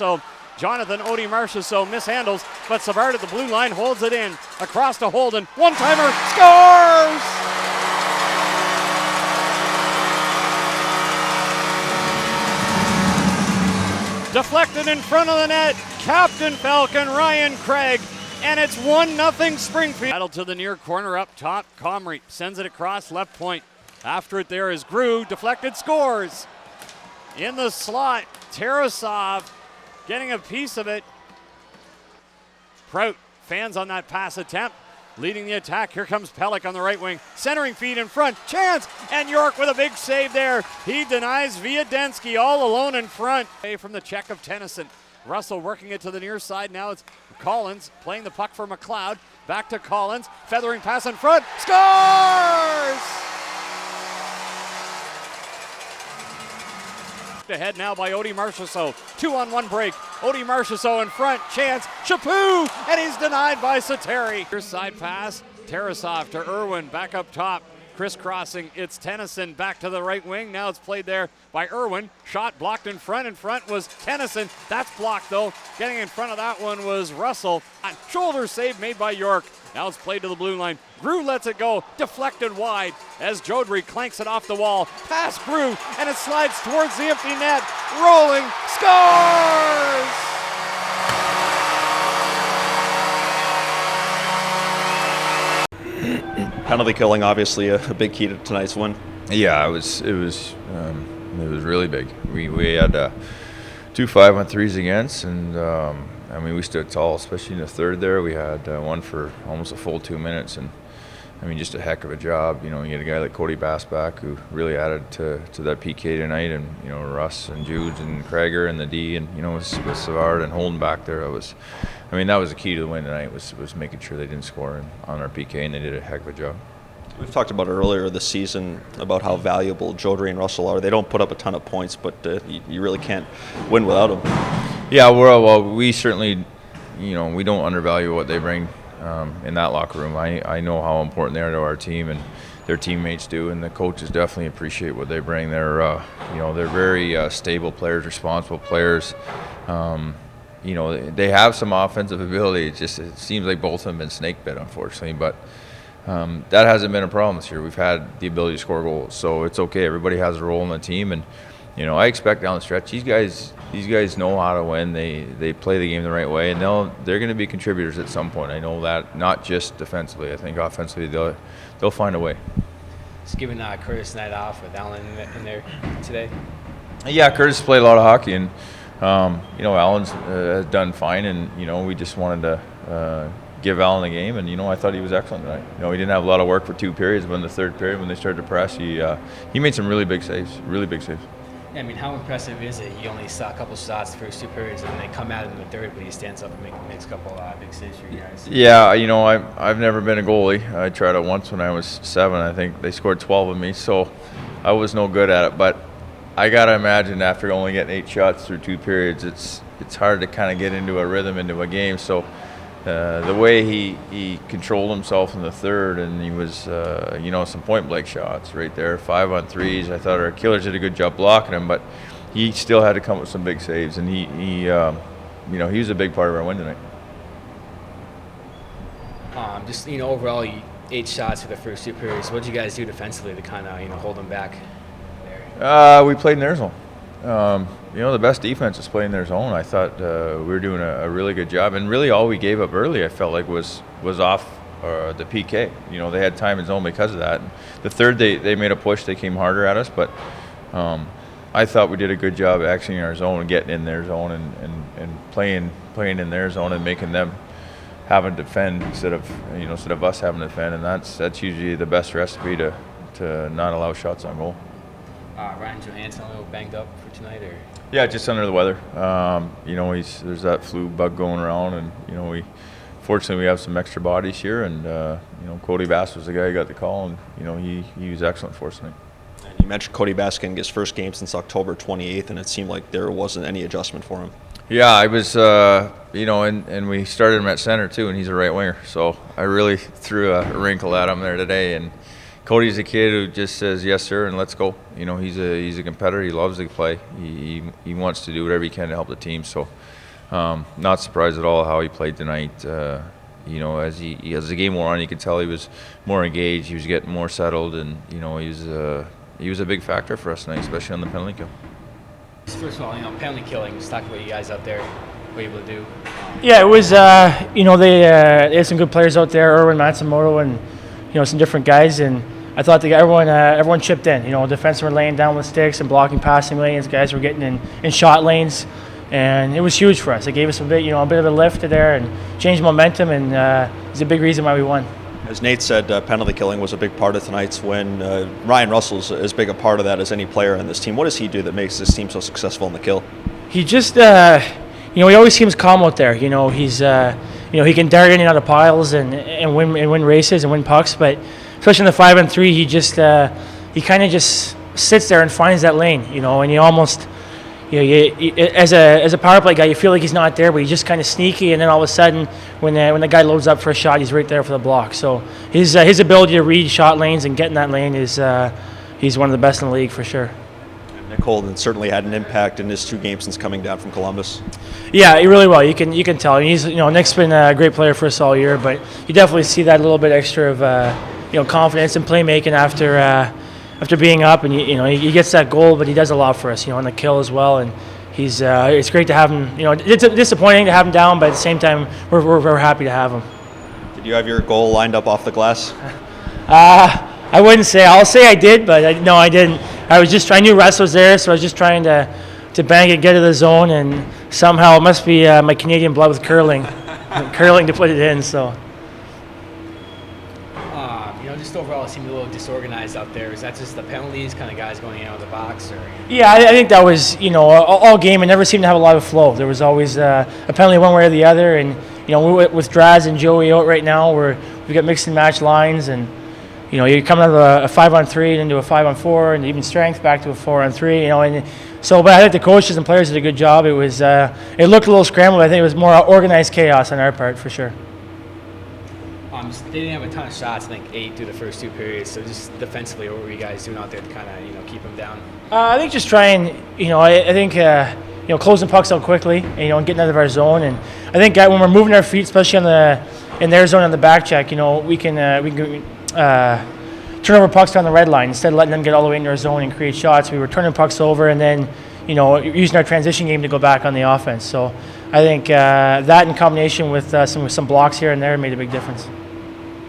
So Jonathan Odie Marchessault mishandles, but Savard at the blue line holds it in. Across to Holden, one-timer, scores! Deflected in front of the net, Captain Falcon Ryan Craig, and it's 1-0 Springfield. Battle to the near corner up top, Comrie sends it across left point. After it there is Grew, deflected, scores! In the slot, Tarasov getting a piece of it. Prout fans on that pass attempt, leading the attack. Here comes Pelech on the right wing, centering feed in front, chance, and York with a big save there. He denies Viadensky all alone in front. Away from the check of Tennyson. Russell working it to the near side. Now it's Collins playing the puck for McLeod. Back to Collins, feathering pass in front, scores! Ahead now by Odie Marchessault. 2-on-1 break. Odie Marchessault in front. Chance. Chaput! And he's denied by Sateri. Here's side pass. Tarasov to Irwin. Back up top. Crisscrossing. It's Tennyson back to the right wing. Now it's played there by Irwin. Shot blocked in front. In front was Tennyson. That's blocked though. Getting in front of that one was Russell. Shoulder save made by York. Now it's played to the blue line. Grew lets it go, deflected wide as Joudrey clanks it off the wall. Pass Grew, and it slides towards the empty net. Rolling, scores! Penalty killing, obviously a big key to tonight's win. Yeah, it was really big. We had 2 5-on-3s against, and we stood tall, especially in the third there. We had one for almost a full 2 minutes, and just a heck of a job. You get a guy like Cody Bass back who really added to that PK tonight, and Russ and Judes and Krager and the D, and with Savard and Holden back there. That was the key to the win tonight was making sure they didn't score on our PK, and they did a heck of a job. We've talked about earlier this season about how valuable Joudrey and Russell are. They don't put up a ton of points, but you really can't win without them. Yeah, we certainly, we don't undervalue what they bring in that locker room. I know how important they are to our team, and their teammates do, and the coaches definitely appreciate what they bring. They're very stable players, responsible players. They have some offensive ability. It seems like both of them have been snake bit, unfortunately, but that hasn't been a problem this year. We've had the ability to score goals, so it's okay. Everybody has a role in the team, and I expect down the stretch these guys know how to win. They play the game the right way, and they're going to be contributors at some point. I know that, not just defensively. I think offensively they'll find a way. Just giving Curtis night off with Allen in there today. Yeah, Curtis played a lot of hockey, and Allen's done fine, and we just wanted to give Allen the game, and I thought he was excellent tonight. He didn't have a lot of work for 2 periods, but in the third period when they started to press, he made some really big saves. Yeah, how impressive is it? You only saw a couple shots the first 2 periods, and then they come at it in the third, but he stands up and makes a couple big saves for you guys. Yeah, I've never been a goalie. I tried it once when I was 7. I think they scored 12 of me, so I was no good at it. But I gotta imagine after only getting 8 shots through 2 periods, it's hard to kind of get into a rhythm into a game. So the way he controlled himself in the third, and he was some point blank shots right there, 5-on-3s. I thought our killers did a good job blocking him, but he still had to come with some big saves, and he was a big part of our win tonight. Overall, 8 shots for the first 2 periods. What did you guys do defensively to kind of hold them back there? We played in their zone. The best defense is playing their zone. I thought we were doing a really good job, and really all we gave up early, I felt like was off the PK. They had time in zone because of that. The third, they made a push. They came harder at us, but I thought we did a good job exiting our zone and getting in their zone and playing in their zone and making them having to defend instead of us having to defend. And that's usually the best recipe to not allow shots on goal. Ryan Johansson a little banged up for tonight, or? Yeah, just under the weather. There's that flu bug going around, and fortunately we have some extra bodies here, and Cody Bass was the guy who got the call, and he was excellent for us tonight. And you mentioned Cody Bass getting his first game since October 28th, and it seemed like there wasn't any adjustment for him. Yeah, I was, and we started him at center too, and he's a right winger, so I really threw a wrinkle at him there today, and Cody's a kid who just says yes sir and let's go. You know, he's a competitor. He loves to play. He wants to do whatever he can to help the team. So not surprised at all how he played tonight. You know, as the game wore on, you could tell he was more engaged. He was getting more settled, and you know, he was a big factor for us tonight, especially on the penalty kill. First of all, you know, penalty killing. Just talk about you guys out there, what you able to do. Yeah, it was. You know, they had some good players out there, Erwin Matsumoto, and you know, some different guys. And I thought everyone chipped in. You know, defensemen were laying down with sticks and blocking passing lanes. Guys were getting in shot lanes, and it was huge for us. It gave us a bit of a lift there and changed momentum, and it's a big reason why we won. As Nate said, penalty killing was a big part of tonight's win. Ryan Russell's as big a part of that as any player in this team. What does he do that makes this team so successful in the kill? He just, you know, he always seems calm out there. You know, he's, you know, he can dart in and out of piles and win races and win pucks. But especially in the 5-on-3, he just, he kind of just sits there and finds that lane. You know, and you almost, you know, as a power play guy, you feel like he's not there, but he's just kind of sneaky. And then all of a sudden, when the guy loads up for a shot, he's right there for the block. So his ability to read shot lanes and get in that lane is, he's one of the best in the league for sure. Nick Holden certainly had an impact in his 2 games since coming down from Columbus. Yeah, he really will. You can tell. And he's, you know, Nick's been a great player for us all year, but you definitely see that little bit extra of you know, confidence and playmaking after being up, and you know, he gets that goal, but he does a lot for us, you know, on the kill as well. And he's it's great to have him. You know, it's disappointing to have him down, but at the same time, we're happy to have him. Did you have your goal lined up off the glass? I wouldn't say. I'll say I did, but no, I didn't. I knew Russ was there, so I was just trying to bang it, get to the zone, and somehow it must be my Canadian blood with curling to put it in. So. You know, just overall, it seemed a little disorganized out there. Is that just the penalties, kind of guys going out of the box, or? Yeah, I think that was, you know, all game. It never seemed to have a lot of flow. There was always a penalty one way or the other, and you know, with Draz and Joey out right now, we got mix and match lines, and you know, you come out of a 5-on-3 and into a 5-on-4, and even strength back to a 4-on-3. You know, and so, but I think the coaches and players did a good job. It was it looked a little scrambled. I think it was more organized chaos on our part for sure. They didn't have a ton of shots. I think 8 through the first 2 periods. So just defensively, what were you guys doing out there to kind of, you know, keep them down? I think just trying. You know, I think you know, closing pucks out quickly, and, you know, and getting out of our zone. And I think when we're moving our feet, especially in their zone on the back check, you know, we can turn over pucks down the red line instead of letting them get all the way into our zone and create shots. We were turning pucks over and then, you know, using our transition game to go back on the offense. So I think that in combination with some blocks here and there made a big difference.